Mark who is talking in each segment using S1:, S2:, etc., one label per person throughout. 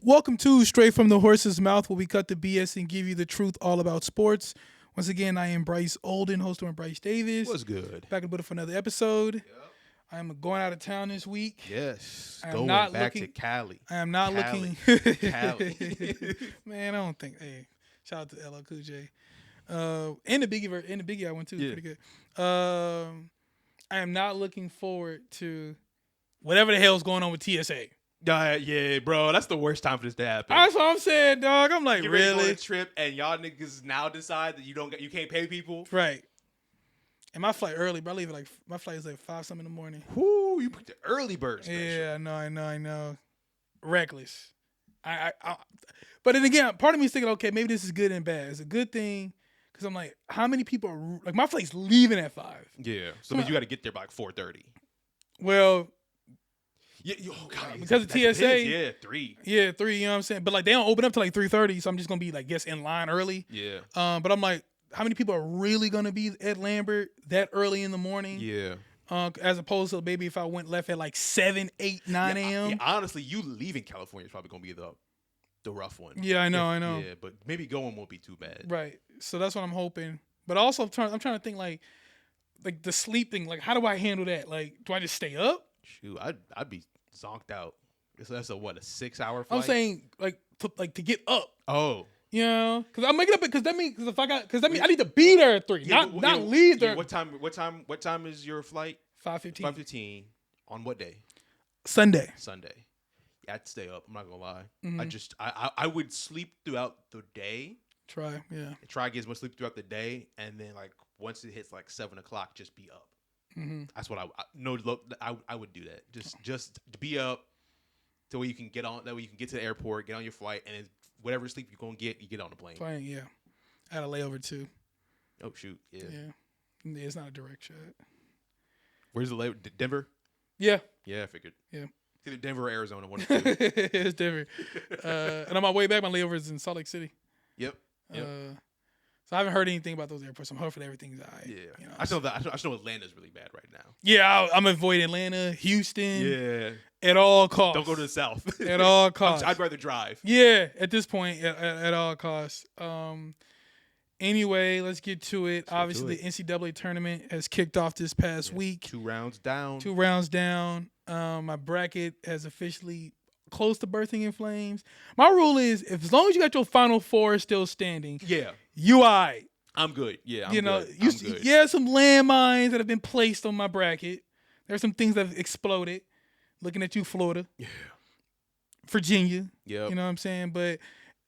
S1: Welcome to Straight from the Horse's Mouth, where we cut the BS and give you the truth all about sports. Once again, I am Bryce Olden, host of Bryce Davis.
S2: What's good?
S1: Back in the building for another episode. Yep. I am going out of town this week.
S2: Yes,
S1: I am
S2: going
S1: not
S2: back
S1: looking,
S2: to Cali.
S1: I am not
S2: Cali.
S1: looking.
S2: Cali.
S1: Man, I don't think. Hey, shout out to LL Cool J. And the Biggie I went to. Yeah. Pretty good. I am not looking forward to whatever the hell's going on with TSA.
S2: Yeah, bro, that's the worst time for this to happen.
S1: That's what I'm saying, dog. I'm like,
S2: You're
S1: really?
S2: Going on a trip and y'all niggas now decide that you can't pay people.
S1: Right. And my flight early, but I leave at my flight is like 5 something in the morning.
S2: Whoo, you put the early bird special.
S1: Yeah, I know. Reckless. But then again, part of me is thinking, okay, maybe this is good and bad. It's a good thing because I'm like, how many people are like my flight's leaving at 5?
S2: Yeah, so you got to get there by like 4:30.
S1: Well.
S2: Yeah, oh God,
S1: because of TSA.
S2: Yeah, 3.
S1: Yeah, 3, you know what I'm saying? But like they don't open up till like 3:30, so I'm just gonna be like in line early.
S2: Yeah.
S1: But I'm like, how many people are really gonna be at Lambert that early in the morning?
S2: Yeah.
S1: As opposed to maybe if I left at like 7, 8, 9 a.m.
S2: Yeah, honestly, you leaving California is probably gonna be the rough one.
S1: Yeah, I know.
S2: Yeah, but maybe going won't be too bad.
S1: Right. So that's what I'm hoping. But also I'm trying to think like the sleep thing. Like, how do I handle that? Like, do I just stay up?
S2: Shoot, I'd be zonked out. So that's a 6-hour flight?
S1: I'm saying to get up.
S2: Oh.
S1: You know, because I'm making up because that means I need to be there at 3, not leave there.
S2: What time is your flight?
S1: 5:15.
S2: 5:15 on what day?
S1: Sunday.
S2: Yeah, I'd stay up. I'm not gonna lie.
S1: Mm-hmm.
S2: I would sleep throughout the day.
S1: Try
S2: to get as much sleep throughout the day, and then like once it hits like 7 o'clock, just be up.
S1: Mm-hmm.
S2: That's what I would do that. Just to be up, so you can get on. That way you can get to the airport, get on your flight, and then whatever sleep you're gonna get, you get on the plane.
S1: Fine, yeah. I had a layover too.
S2: Oh shoot, yeah.
S1: It's not a direct shot.
S2: Where's the layover? Denver.
S1: Yeah.
S2: Yeah, I figured.
S1: Yeah.
S2: It's either Denver or Arizona. One of the two.
S1: It's Denver. And on my way back, my layover is in Salt Lake City.
S2: Yep.
S1: So I haven't heard anything about those airports. I'm hoping everything's all right.
S2: Yeah.
S1: You know,
S2: I know Atlanta's really bad right now.
S1: Yeah, I'm avoiding Atlanta, Houston.
S2: Yeah.
S1: At all costs.
S2: Don't go to the South.
S1: At all costs.
S2: I'd rather drive.
S1: Yeah, at this point, at all costs. Anyway, let's get to it. Obviously, the NCAA tournament has kicked off this past week.
S2: 2 rounds down.
S1: My bracket has officially close to bursting in flames. My rule is, as long as you got your Final Four still standing, you all right.
S2: I'm good. Yeah,
S1: I'm
S2: good.
S1: Yeah, some landmines that have been placed on my bracket. There's some things that have exploded. Looking at you, Florida. Yeah. Virginia. Yeah. You know what I'm saying? But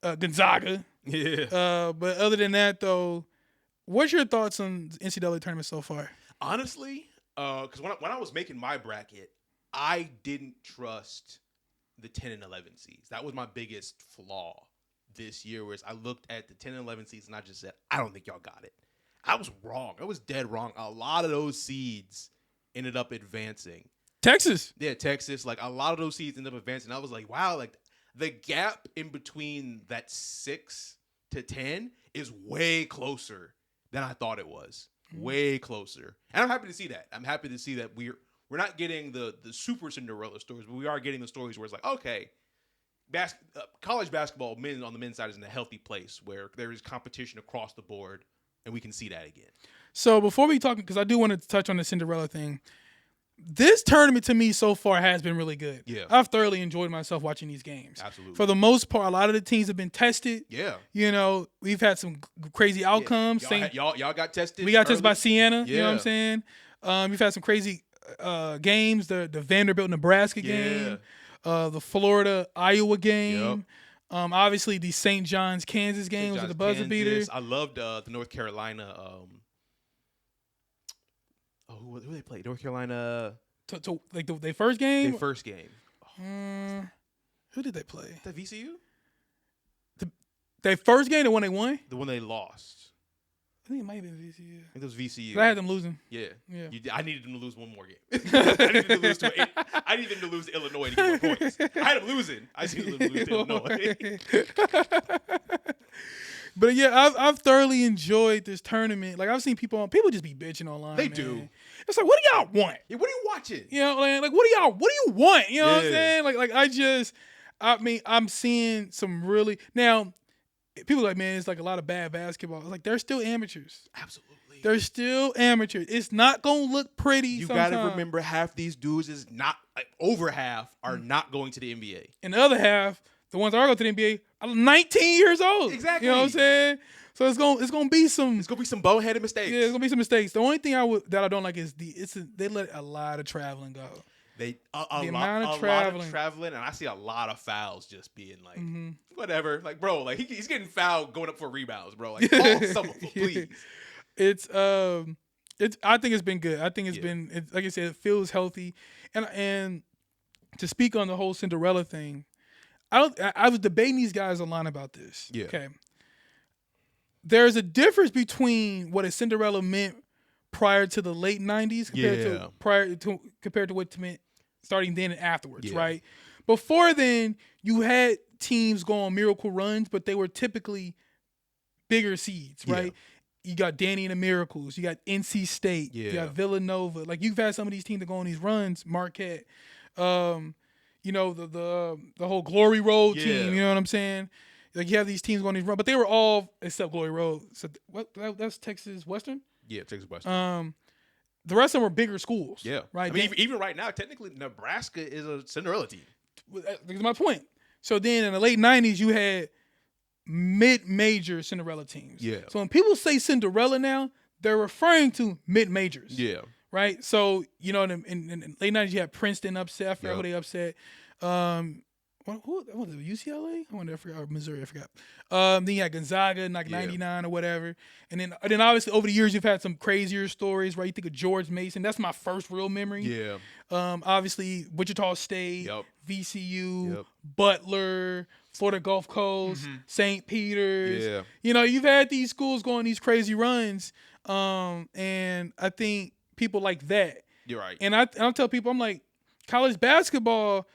S1: Gonzaga.
S2: Yeah.
S1: But other than that, though, what's your thoughts on the NCAA tournament so far?
S2: Honestly, because when I was making my bracket, I didn't trust the 10 and 11 seeds. That was my biggest flaw this year, whereas I looked at the 10 and 11 seeds and I just said, I don't think y'all got it. I was wrong. I was dead wrong. A lot of those seeds ended up advancing.
S1: Texas.
S2: Yeah, Texas. Like, a lot of those seeds ended up advancing. I was like, wow, like, the gap in between that 6 to 10 is way closer than I thought it was. Way closer. And I'm happy to see that. I'm happy to see that we're not getting the super Cinderella stories, but we are getting the stories where it's like, okay, college basketball on the men's side is in a healthy place where there is competition across the board, and we can see that again.
S1: So before we talk, because I do want to touch on the Cinderella thing, this tournament to me so far has been really good.
S2: Yeah.
S1: I've thoroughly enjoyed myself watching these games.
S2: Absolutely.
S1: For the most part, a lot of the teams have been tested.
S2: Yeah.
S1: You know, we've had some crazy outcomes.
S2: Yeah. Y'all got tested.
S1: We got tested by Siena.
S2: Yeah.
S1: You know what I'm saying? We've had some crazy games. The Vanderbilt Nebraska game. The Florida Iowa game. Yep. Obviously the St. John's Kansas game was the buzzer beater.
S2: I loved the North Carolina. Who they played? North Carolina.
S1: Like their first game.
S2: Their first game.
S1: Who did they play?
S2: The VCU.
S1: Their first game, the one they won.
S2: The one they lost.
S1: I think it might have been VCU.
S2: I think it was VCU.
S1: I had them losing.
S2: Yeah. I neneeded them to lose one more game. I needed them to lose to Illinois to get more points. I had them losing. I just needed them to lose to Illinois.
S1: But yeah, I've thoroughly enjoyed this tournament. Like, I've seen people just be bitching online.
S2: They
S1: man.
S2: do.
S1: It's like, what do y'all want?
S2: Yeah, what are you watching?
S1: You know, like what do you want? You know what I'm saying? Like I mean, I'm seeing some really now. People are like, man, it's like a lot of bad basketball. It's like they're still amateurs.
S2: Absolutely.
S1: They're still amateurs. It's not gonna look pretty.
S2: You
S1: sometime.
S2: got to remember, half these dudes is not over half are not going to the NBA.
S1: And the other half, the ones that are going to the NBA, are 19 years old.
S2: Exactly.
S1: You know what I'm saying? So it's gonna be some.
S2: It's gonna be some boneheaded mistakes.
S1: Yeah, it's gonna be some mistakes. The only thing that I don't like is they let a lot of traveling go.
S2: They a
S1: amount of
S2: lot
S1: traveling.
S2: of traveling, and I see a lot of fouls just being like whatever. Like, bro, like he's getting fouled going up for rebounds, bro. Like, call someone, please.
S1: It's I think it's been good. I think it's been like I said, it feels healthy, and to speak on the whole Cinderella thing, I was debating these guys online about this.
S2: Yeah.
S1: Okay. There's a difference between what a Cinderella meant prior to the late '90s compared to what it meant starting then and afterwards, right? Before then, you had teams go on miracle runs, but they were typically bigger seeds, right? You got Danny and the Miracles, you got NC State, you got Villanova. Like you've had some of these teams that go on these runs, Marquette, you know, the whole Glory Road team, you know what I'm saying? Like you have these teams going on these runs, but they were all except Glory Road. So that's Texas Western?
S2: Yeah, Texas Western.
S1: The rest of them were bigger schools.
S2: Yeah.
S1: Right.
S2: I mean, even right now, technically, Nebraska is a Cinderella team.
S1: That's my point. So then in the late '90s, you had mid-major Cinderella teams.
S2: Yeah.
S1: So when people say Cinderella now, they're referring to mid-majors.
S2: Yeah.
S1: Right. So you know, in the late '90s, you had Princeton upset. I forgot who they upset. What was it? UCLA? I forgot. Or Missouri? I forgot. Then you had Gonzaga in like '99 or whatever. And then obviously over the years you've had some crazier stories, right? You think of George Mason. That's my first real memory.
S2: Yeah.
S1: Obviously Wichita State, VCU, Butler, Florida Gulf Coast, St. Peter's.
S2: Yeah.
S1: You know, you've had these schools going these crazy runs. And I think people like that.
S2: You're right.
S1: And I'll tell people, I'm like, college basketball,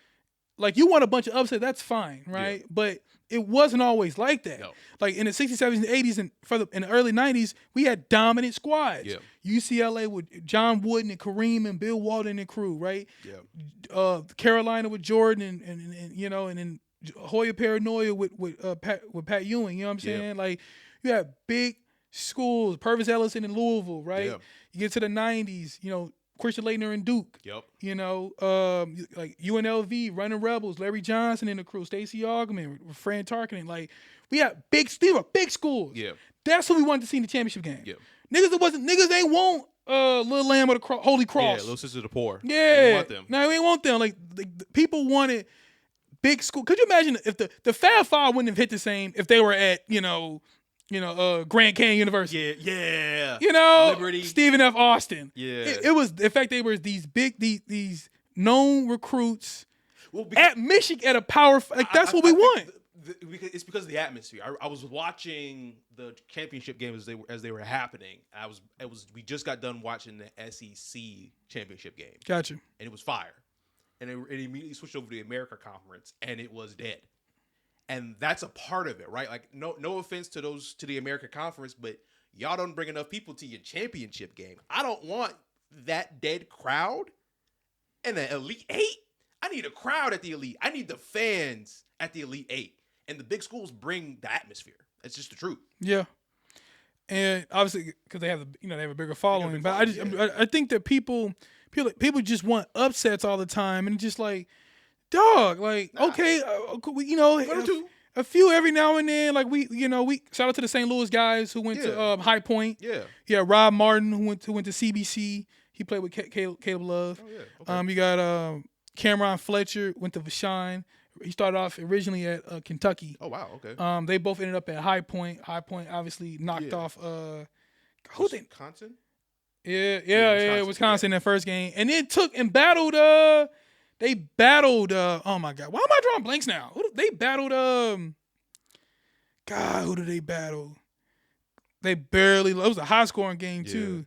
S1: like you want a bunch of upset, that's fine, right? Yeah. But it wasn't always like that. No. Like in the 60s, 70s, and 80s, and in the early 90s, we had dominant squads. Yeah. UCLA with John Wooden and Kareem and Bill Walton and crew, right? Yeah. Carolina with Jordan and you know, and then Hoya Paranoia with Pat Ewing. You know what I'm saying? Yeah. Like you had big schools, Purvis Ellison in Louisville, right? Yeah. You get to the 90s, you know, Christian Laettner and Duke. Yep. You know, like UNLV, Running Rebels, Larry Johnson and the crew, Stacey Augman, Fran Tarkenton. Like, we had these were big schools. Yeah. That's what we wanted to see in the championship game. Yeah. Niggas ain't want Little Lamb of the Holy Cross.
S2: Yeah, Little Sisters of the Poor.
S1: Yeah. We want them. No, we ain't want them. Like, the people wanted big school. Could you imagine if the Fab Five wouldn't have hit the same if they were at, you know, Grand Canyon University.
S2: Yeah.
S1: You know,
S2: Liberty.
S1: Stephen F. Austin.
S2: Yeah.
S1: It was, in fact, they were these big, these known recruits at Michigan at a power. Like, that's what we want.
S2: It's because of the atmosphere. I was watching the championship games as they were happening. We just got done watching the SEC championship game.
S1: Gotcha.
S2: And it was fire. And it immediately switched over to the America Conference, and it was dead. And that's a part of it, right? Like, no offense to the American Conference, but y'all don't bring enough people to your championship game. I don't want that dead crowd in the Elite Eight. I need a crowd at the Elite. I need the fans at the Elite Eight. And the big schools bring the atmosphere. That's just the truth. Yeah.
S1: And obviously, because they have they have a bigger following. But I think that people just want upsets all the time, and just like, dog, like, okay, a few every now and then. Like we shout out to the St. Louis guys who went to High Point. Yeah. Rob Martin who went to CBC. He played with Caleb Love. Oh, yeah. Okay. You got Cameron Fletcher went to Vashon. He started off originally at Kentucky.
S2: Oh wow, okay.
S1: They both ended up at High Point. High Point obviously knocked off
S2: Wisconsin.
S1: Yeah, Wisconsin in that first game, and then battled. They battled. Oh my God, why am I drawing blanks now? They battled. God, who did they battle? They barely. It was a high scoring game too.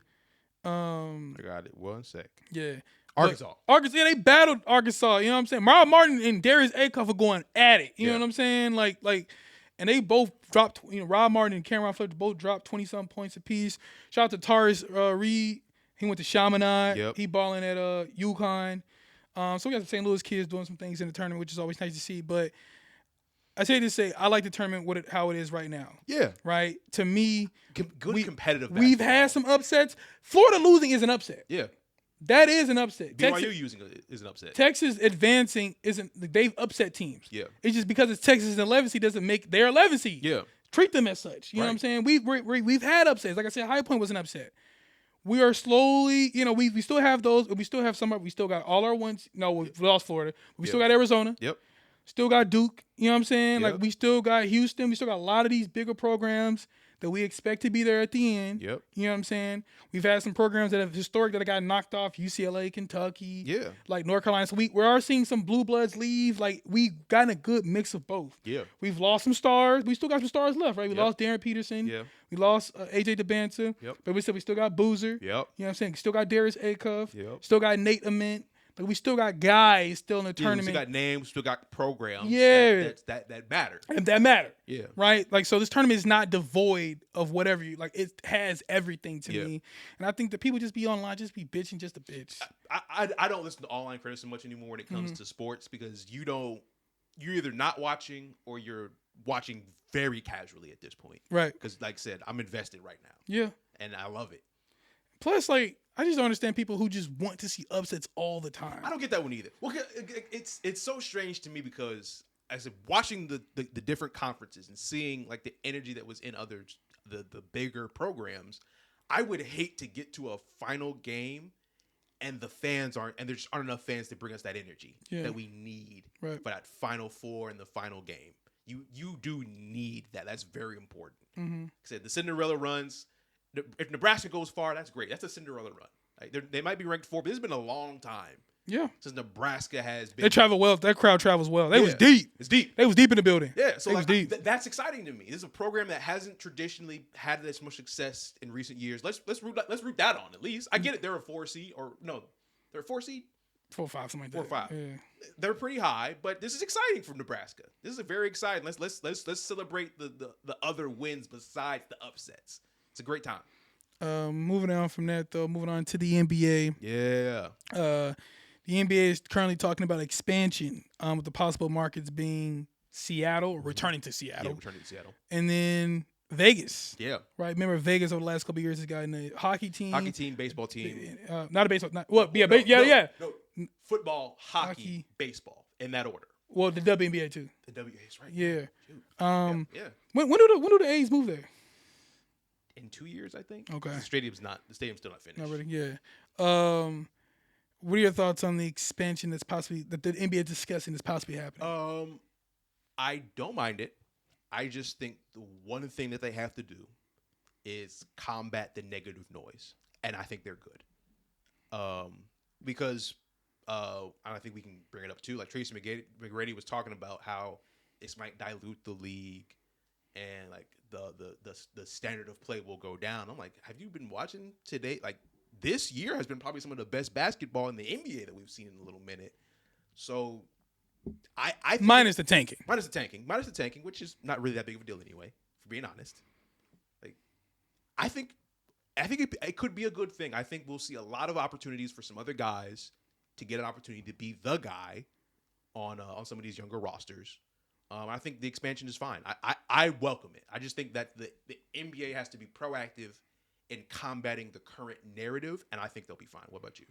S2: I got it. 1 sec.
S1: Yeah.
S2: Arkansas.
S1: They battled Arkansas. You know what I'm saying? Rob Martin and Darius Acuff are going at it. You know what I'm saying? Like, and they both dropped. Rob Martin and Cameron Fletcher both dropped 20-something points apiece. Shout out to Taurus Reed. He went to Chaminade. Yep. He balling at UConn. So we got the St. Louis kids doing some things in the tournament, which is always nice to see. But I say to say, I like the tournament how it is right now.
S2: Yeah.
S1: Right? To me,
S2: good competitive basketball.
S1: We've had some upsets. Florida losing is an upset.
S2: Yeah.
S1: That is an upset.
S2: BYU using it is an upset.
S1: Texas advancing isn't. They've upset teams.
S2: Yeah.
S1: It's just because it's Texas 11 seed doesn't make their 11 seed.
S2: Yeah.
S1: Treat them as such. You know what I'm saying? We've had upsets. Like I said, High Point was an upset. We are slowly, we still have those. We still have some. We still got all our ones. No, we lost Florida. We still got Arizona.
S2: Yep.
S1: Still got Duke. You know what I'm saying?
S2: Yep.
S1: Like we still got Houston. We still got a lot of these bigger programs that we expect to be there at the end.
S2: Yep.
S1: You know what I'm saying? We've had some programs that have got knocked off. UCLA, Kentucky.
S2: Yeah.
S1: Like North Carolina. So we are seeing some blue bloods leave. Like we got a good mix of both.
S2: Yeah.
S1: We've lost some stars. We still got some stars left, right? We lost Darren Peterson.
S2: Yeah.
S1: We lost AJ DeBanza.
S2: Yep.
S1: But we still got Boozer.
S2: Yep.
S1: You know what I'm saying? Still got Darius Acuff.
S2: Yep.
S1: Still got Nate Ament. Like we still got guys still in the tournament.
S2: We still got names, still got programs.
S1: Yeah.
S2: That matter.
S1: And that matter.
S2: Yeah.
S1: Right? Like, so this tournament is not devoid of whatever it has everything to me. And I think that people just be online, just be bitching just a bitch.
S2: I don't listen to online criticism much anymore when it comes to sports because you're either not watching or you're watching very casually at this point.
S1: Right.
S2: Because like I said, I'm invested right now.
S1: Yeah.
S2: And I love it.
S1: Plus, like, I just don't understand people who just want to see upsets all the time.
S2: I don't get that one either. Well, it's so strange to me because as watching the different conferences and seeing like the energy that was in others, the bigger programs, I would hate to get to a final game and the fans aren't, and there just aren't enough fans to bring us that energy that we need for that Final Four and the final game. You do need that. That's very important. I said the Cinderella runs. If Nebraska goes far, that's great. That's a Cinderella run. Like they might be ranked 4, but it's been a long time. Yeah. Since Nebraska has been.
S1: They travel well. That crowd travels well. They was deep.
S2: It's deep.
S1: They was deep in the building.
S2: Yeah. So
S1: was deep.
S2: That's exciting to me. This is a program that hasn't traditionally had this much success in recent years. Let's root that on at least. I get it. They're a 4 seed they're a 4 seed.
S1: 4 or 5, something like that.
S2: 4 or 5.
S1: Yeah.
S2: They're pretty high, but this is exciting from Nebraska. This is very exciting. Let's celebrate the other wins besides the upsets. It's a great time.
S1: Moving on from that, though, moving on to the NBA.
S2: Yeah.
S1: The NBA is currently talking about expansion, with the possible markets being Seattle, returning to Seattle.
S2: Yeah, returning to Seattle.
S1: And then Vegas.
S2: Yeah.
S1: Right. Remember Vegas over the last couple of years has gotten a hockey team.
S2: Hockey team, baseball team.
S1: Not a baseball.
S2: No. Football, hockey, baseball, in that order.
S1: Well, the WNBA too.
S2: The WNBA is right.
S1: Yeah.
S2: Yeah.
S1: When do the A's move there?
S2: In 2 years, I think.
S1: Okay.
S2: The stadium's still not finished.
S1: Not really. Yeah. What are your thoughts on the expansion that the NBA is discussing that's possibly happening?
S2: I don't mind it. I just think the one thing that they have to do is combat the negative noise, and I think they're good. Because I think we can bring it up too. Like Tracy McGrady was talking about how this might dilute the league, and like the standard of play will go down. I'm like, have you been watching today? Like this year has been probably some of the best basketball in the NBA that we've seen in a little minute. So I think
S1: minus the tanking,
S2: which is not really that big of a deal anyway, for being honest. Like I think it could be a good thing. I think we'll see a lot of opportunities for some other guys to get an opportunity to be the guy on some of these younger rosters. I think the expansion is fine. I welcome it. I just think that the NBA has to be proactive in combating the current narrative, and I think they'll be fine. What about you?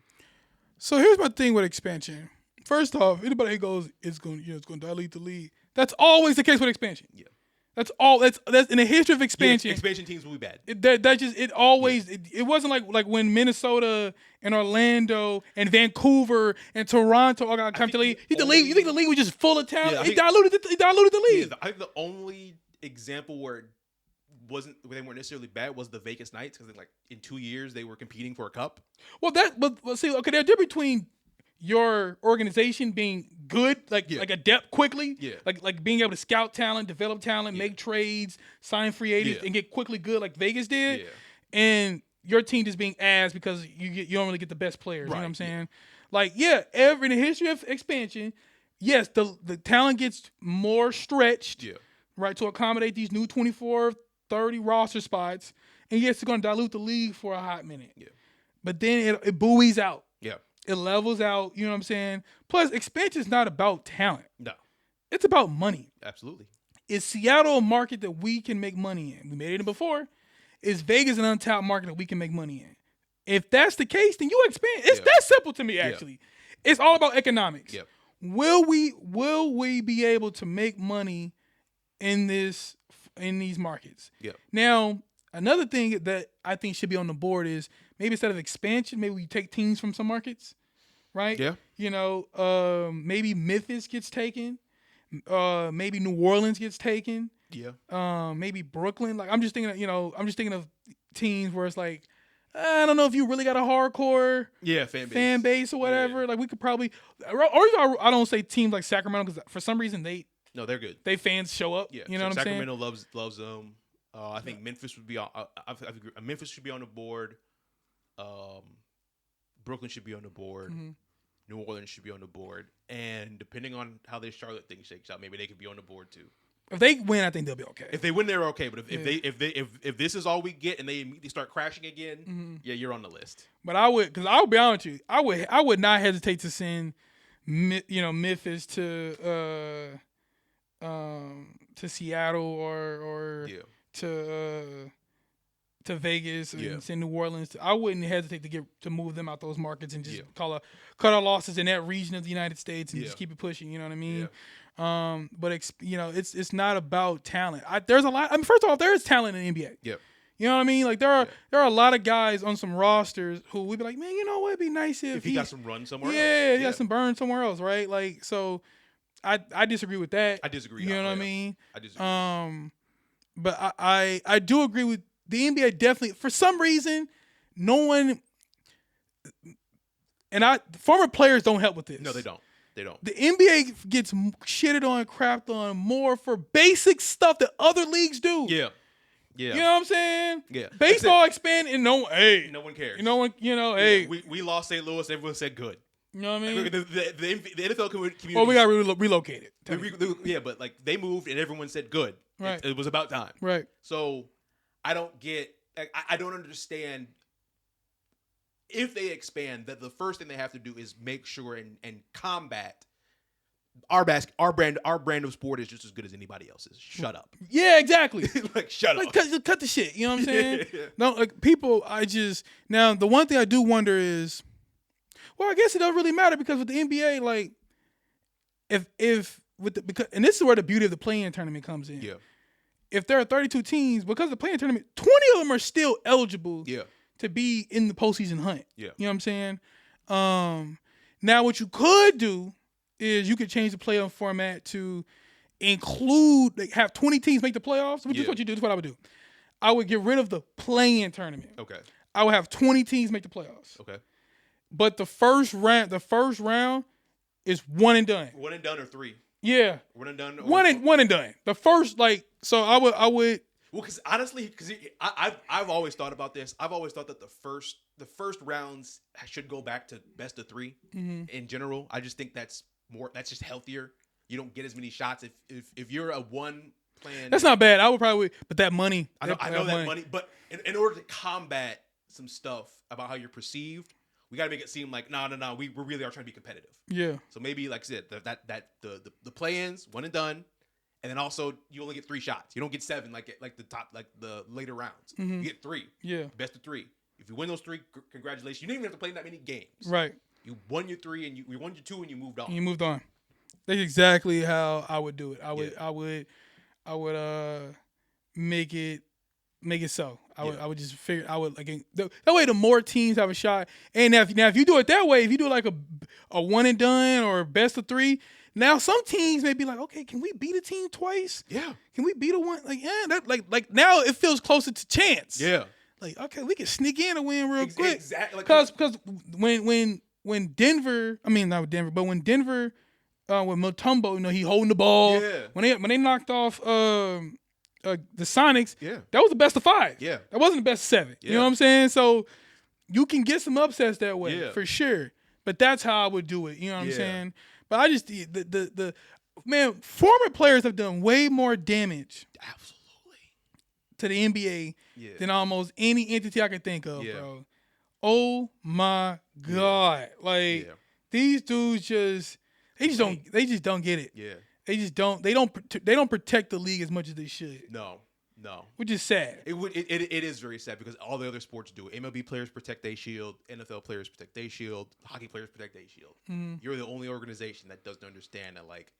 S2: So
S1: here's my thing with expansion. First off, anybody who goes, it's going to dilute the league. That's always the case with expansion. Yeah. That's in the history of expansion.
S2: Expansion teams will be bad.
S1: It wasn't like when Minnesota and Orlando and Vancouver and Toronto all got come to the league. You think the league was just full of talent? It diluted the league.
S2: Yeah, I think the only example where they weren't necessarily bad was the Vegas Knights, because like in 2 years they were competing for a cup.
S1: But see, okay, there's a difference between your organization being good, like adept quickly, like being able to scout talent, develop talent, make trades, sign free agents, and get quickly good like Vegas did, and your team just being ass because you don't really get the best players. Right. You know what I'm saying? Like, in the history of expansion, yes, the talent gets more stretched, right, to accommodate these new 24, 30 roster spots, and yes, it's going to dilute the league for a hot minute. Yeah. But then it buoys out. Yeah. It levels out. You know what I'm saying? Plus, expansion is not about talent.
S2: No.
S1: It's about money.
S2: Absolutely.
S1: Is Seattle a market that we can make money in? We made it in before. Is Vegas an untapped market that we can make money in? If that's the case, then you expand. It's that simple to me, actually. It's all about economics.
S2: Yep.
S1: Will we be able to make money in these markets?
S2: Yep.
S1: Now, another thing that I think should be on the board is maybe instead of expansion, maybe we take teams from some markets, right?
S2: Yeah.
S1: You know, maybe Memphis gets taken. Maybe New Orleans gets taken.
S2: Yeah.
S1: Maybe Brooklyn. Like I'm just thinking of teams where it's like, I don't know if you really got a hardcore fan base or whatever.
S2: Yeah.
S1: Like we could probably, or I don't say teams like Sacramento because for some reason
S2: they're good.
S1: They fans show up.
S2: Yeah.
S1: You know what I'm saying?
S2: Sacramento loves them. I think Memphis would be on. I agree. Memphis should be on the board. Brooklyn should be on the board.
S1: Mm-hmm.
S2: New Orleans should be on the board. And depending on how this Charlotte thing shakes out, maybe they could be on the board too.
S1: If they win, I think they'll be okay.
S2: If they win, they're okay. But if this is all we get and they immediately start crashing again, you're on the list.
S1: But I'll be honest with you, I would not hesitate to send, Memphis to Seattle or to Vegas and send New Orleans. I wouldn't hesitate to move them out those markets and just cut our losses in that region of the United States and just keep it pushing. You know what I mean?
S2: Yeah.
S1: But it's not about talent. There's a lot. I mean, first off, there is talent in the NBA.
S2: Yep.
S1: You know what I mean? Like there are a lot of guys on some rosters who we'd be like, man, you know what? It'd be nice if
S2: he got some run somewhere else.
S1: Yeah, he got some burn somewhere else, right? Like so, I disagree with that.
S2: I disagree.
S1: You know what I mean?
S2: I disagree.
S1: But I do agree with the NBA. Definitely, for some reason, no one former players don't help with this.
S2: No, they don't. They don't.
S1: The NBA gets shitted on, crapped on more for basic stuff that other leagues do.
S2: Yeah. Yeah.
S1: You know what I'm saying?
S2: Yeah.
S1: Baseball expand and no one
S2: cares.
S1: Hey.
S2: We lost St. Louis. Everyone said good.
S1: You know what I mean?
S2: The NFL community.
S1: Well, we got relocated.
S2: But like they moved and everyone said good.
S1: Right.
S2: It was about time.
S1: Right.
S2: So I don't get. I don't understand. If they expand, that the first thing they have to do is make sure and combat our brand of sport is just as good as anybody else's. Shut up.
S1: Yeah, exactly.
S2: Shut up.
S1: Cut the shit. You know what I'm saying? No, like people. Now the one thing I do wonder is, well, I guess it doesn't really matter because with the NBA, like, and this is where the beauty of the play-in tournament comes in.
S2: Yeah. If
S1: there are 32 teams, because of the play-in tournament, 20 of them are still eligible.
S2: Yeah.
S1: To be in the postseason hunt.
S2: Yeah.
S1: You know what I'm saying? Now what you could do is you could change the playoff format to include, like, have 20 teams make the playoffs, which is what you do. That's what I would do. I would get rid of the play-in tournament.
S2: Okay.
S1: I would have 20 teams make the playoffs.
S2: Okay.
S1: But the first round is one and done.
S2: One and done or three?
S1: Yeah.
S2: One and done?
S1: One and done. The first, so I would
S2: Well, because honestly, I've always thought about this. I've always thought that the first rounds should go back to best of three in general. I just think that's just healthier. You don't get as many shots if you're a one plan.
S1: That's not bad. I would probably, but that money.
S2: I know that money, but in order to combat some stuff about how you're perceived, we got to make it seem like no, we really are trying to be competitive. Yeah. So maybe, like I said, the play-ins, one and done. And then also, you only get 3 shots. You don't get 7 like the top, like the later rounds. You get 3. Yeah. Best of 3. If you win those 3, congratulations. You didn't even have to play that many games. Right. You won your 3 and you won your 2 and you moved on.
S1: That's exactly how I would do it. I would make it so. I would just figure. That way the more teams have a shot. And now if you do it that way, if you do like a one and done or best of 3. Now some teams may be like, okay, can we beat a team twice? Yeah. Can we beat a one? Like, yeah, that like now it feels closer to chance. Yeah. Like, okay, we can sneak in and win real quick. Exactly. Because when Denver, I mean not with Denver, but when Denver with Mutombo, he holding the ball. Yeah. When they knocked off the Sonics, that was the best of 5. Yeah. That wasn't the best of 7. Yeah. You know what I'm saying? So you can get some upsets that way for sure. But that's how I would do it. You know what I'm saying? But I just the former players have done way more damage, absolutely, to the NBA than almost any entity I can think of, bro. Oh my God! Like these dudes they just don't get it.
S2: Yeah.
S1: They don't protect the league as much as they should.
S2: No.
S1: Which is sad.
S2: It is very sad because all the other sports do it. MLB players protect their shield. NFL players protect their shield. Hockey players protect their shield. Mm-hmm. You're the only organization that doesn't understand that, like,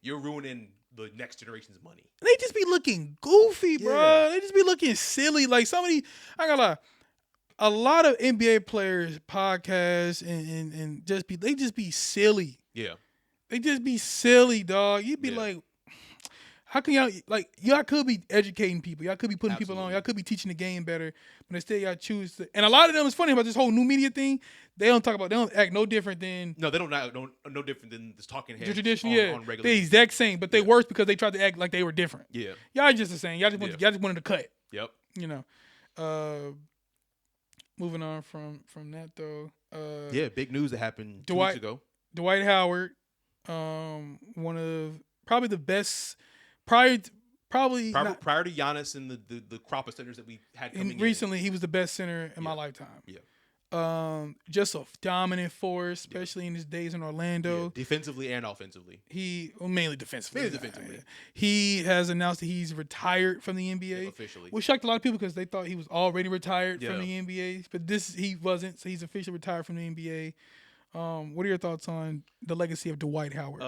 S2: you're ruining the next generation's money.
S1: They just be looking goofy, bro. They just be looking silly. Like somebody, I gotta lie, a lot of NBA players podcast and they just be silly.
S2: Yeah.
S1: They just be silly, dog. You'd be like, how can y'all could be educating people. Y'all could be putting people on. Y'all could be teaching the game better. But instead y'all choose to. And a lot of them, it's funny about this whole new media thing. They don't act no different than.
S2: No, they don't no different than this talking heads.
S1: The tradition,
S2: on regular.
S1: They exact same, but they worse because they tried to act like they were different.
S2: Yeah.
S1: Y'all just the same. Y'all just wanted to cut.
S2: Yep.
S1: You know. Moving on from that though.
S2: Big news that happened 2 weeks ago.
S1: Dwight Howard, one of probably the best. Prior to
S2: Giannis and the crop of centers that we had coming in.
S1: Recently, he was the best center in my lifetime.
S2: Yeah.
S1: Just a dominant force, especially in his days in Orlando.
S2: Yeah. Defensively and offensively.
S1: Mainly defensively. He has announced that he's retired from the NBA.
S2: Officially.
S1: Which shocked a lot of people because they thought he was already retired from the NBA. But he wasn't, so he's officially retired from the NBA. What are your thoughts on the legacy of Dwight Howard?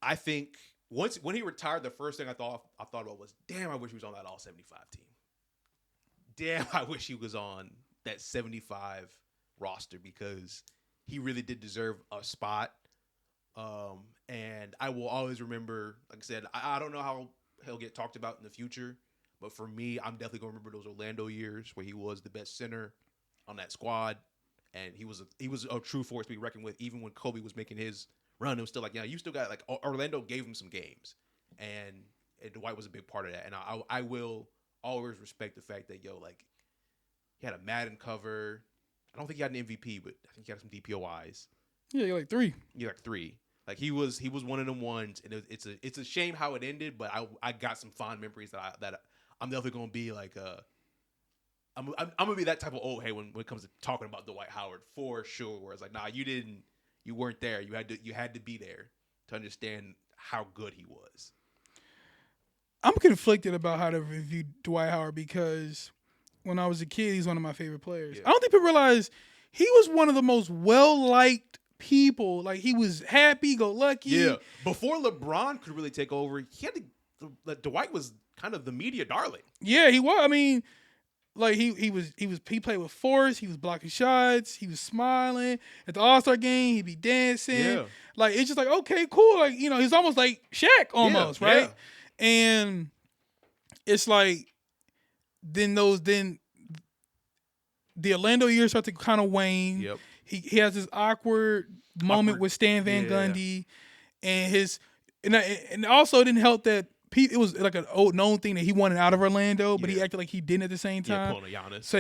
S2: I think when he retired, the first thing I thought about was, damn, I wish he was on that All 75 team. Damn, I wish he was on that 75 roster because he really did deserve a spot. And I will always remember, like I said, I don't know how he'll get talked about in the future, but for me, I'm definitely going to remember those Orlando years where he was the best center on that squad, and he was a true force to be reckoned with. Even when Kobe was making his run, it was still like, you still got, like, Orlando gave him some games, and Dwight was a big part of that. And I will always respect the fact that, like, he had a Madden cover. I don't think he had an MVP, but I think he had some DPOIs.
S1: Yeah, you're like 3.
S2: Yeah, like 3. Like he was one of them ones, and it's a shame how it ended. But I got some fond memories that I'm definitely gonna be like I'm gonna be that type of old head when it comes to talking about Dwight Howard for sure. Where it's like, nah, you weren't there. You had to be there to understand how good he was.
S1: I'm conflicted about how to review Dwight Howard because when I was a kid, he's one of my favorite players. Yeah. I don't think people realize he was one of the most well-liked people. Like, he was happy-go-lucky. Yeah.
S2: Before LeBron could really take over, Dwight was kind of the media darling.
S1: Yeah, he was. I mean, like, he played with force. He was blocking shots. He was smiling. At the All-Star game, he'd be dancing. Yeah. Like, it's just like, okay, cool. Like, he's almost like Shaq almost, right? Yeah. And it's like, then the Orlando years start to kind of wane.
S2: Yep.
S1: He has this awkward moment with Stan Van Gundy, and also it didn't help that it was like an old known thing that he wanted out of Orlando, but he acted like he didn't at the same time.
S2: Pulling a Giannis.
S1: So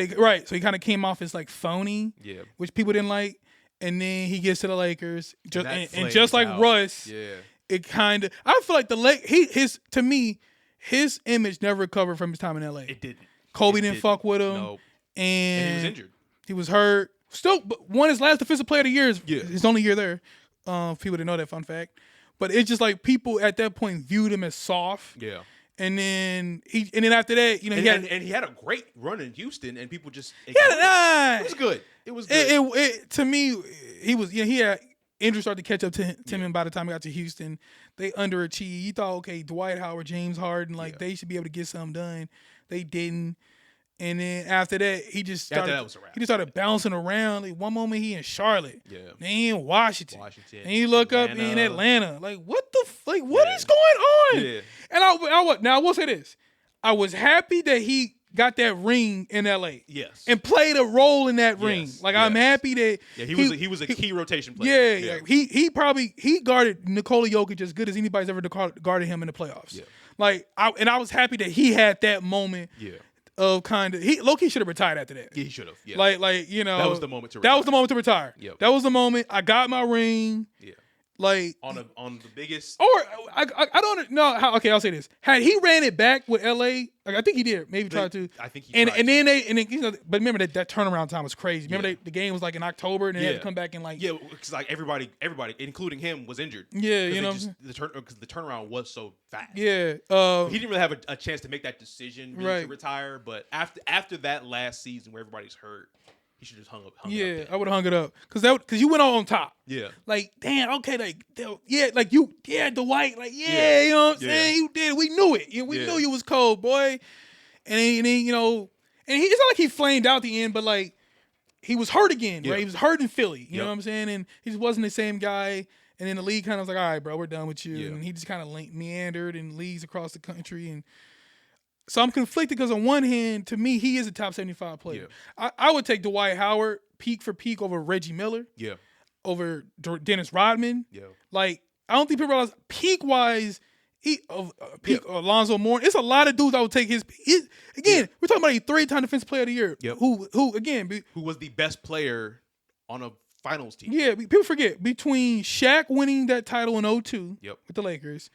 S1: he kind of came off as like phony, which people didn't like. And then he gets to the Lakers, just like Russ.
S2: Yeah.
S1: It kind of, I feel like to me, his image never recovered from his time in LA.
S2: It didn't.
S1: Kobe didn't fuck with him.
S2: Nope.
S1: And
S2: he was injured.
S1: He was hurt. Still, but won his last defensive player of the year. His only year there. People didn't know that, fun fact. But it's just like people at that point viewed him as soft.
S2: Yeah.
S1: And then after that,
S2: he had a great run in Houston, and people just it was good. It was good.
S1: To me, he had injuries started to catch up to him, and by the time he got to Houston, they underachieved. You thought, okay, Dwight Howard, James Harden, they should be able to get something done. They didn't. And then after that, he just started bouncing around. Like, one moment he in Charlotte, then he in Washington. And you look up in Atlanta. Like, what the what is going on?
S2: Yeah.
S1: And I will say this: I was happy that he got that ring in LA.
S2: Yes.
S1: And played a role in that ring. Like, I'm happy that
S2: he was a key rotation player.
S1: Yeah. He guarded Nikola Jokic as good as anybody's ever guarded him in the playoffs. Yeah. Like, I was happy that he had that moment.
S2: Yeah.
S1: Of kind of Loki should have retired after that.
S2: Yeah, he should have. Yeah.
S1: Like
S2: that was the moment to retire.
S1: That was the moment to retire.
S2: Yep.
S1: That was the moment. I got my ring.
S2: Yeah.
S1: Like
S2: on the biggest.
S1: Or I don't know how. Okay, I'll say this: had he ran it back with LA, like I think he did, maybe tried to.
S2: I think he
S1: and
S2: tried
S1: and
S2: to.
S1: then you know, but remember that turnaround time was crazy. Remember the game was like in October, and they had to come back in like
S2: because like everybody, including him, was injured.
S1: Yeah, you know,
S2: because the turnaround was so fast.
S1: Yeah,
S2: he didn't really have a chance to make that decision really to retire. But after that last season where everybody's hurt, he should just hung it up.
S1: Yeah, I would have hung it up because you went on top.
S2: Yeah,
S1: like damn, okay, like like you, Dwight, like you know what I'm saying? You did, we knew it. We knew you was cold, boy. And then you know, and it's not like he flamed out the end, but like he was hurt again, right? He was hurt in Philly. You know what I'm saying? And he just wasn't the same guy. And then the league kind of was like, all right, bro, we're done with you. And he just kind of meandered in leagues across the country. And so I'm conflicted because on one hand, to me, he is a top 75 player. I would take Dwight Howard peak for peak over Reggie Miller. Yeah. Over Dennis Rodman. Yeah. Like, I don't think people realize peak-wise, Alonzo Moore. It's a lot of dudes I would take his. Again, we're talking about a 3-time defensive player of the year. Yep. Who
S2: was the best player on a finals team.
S1: Yeah, people forget between Shaq winning that title in 2002 with the Lakers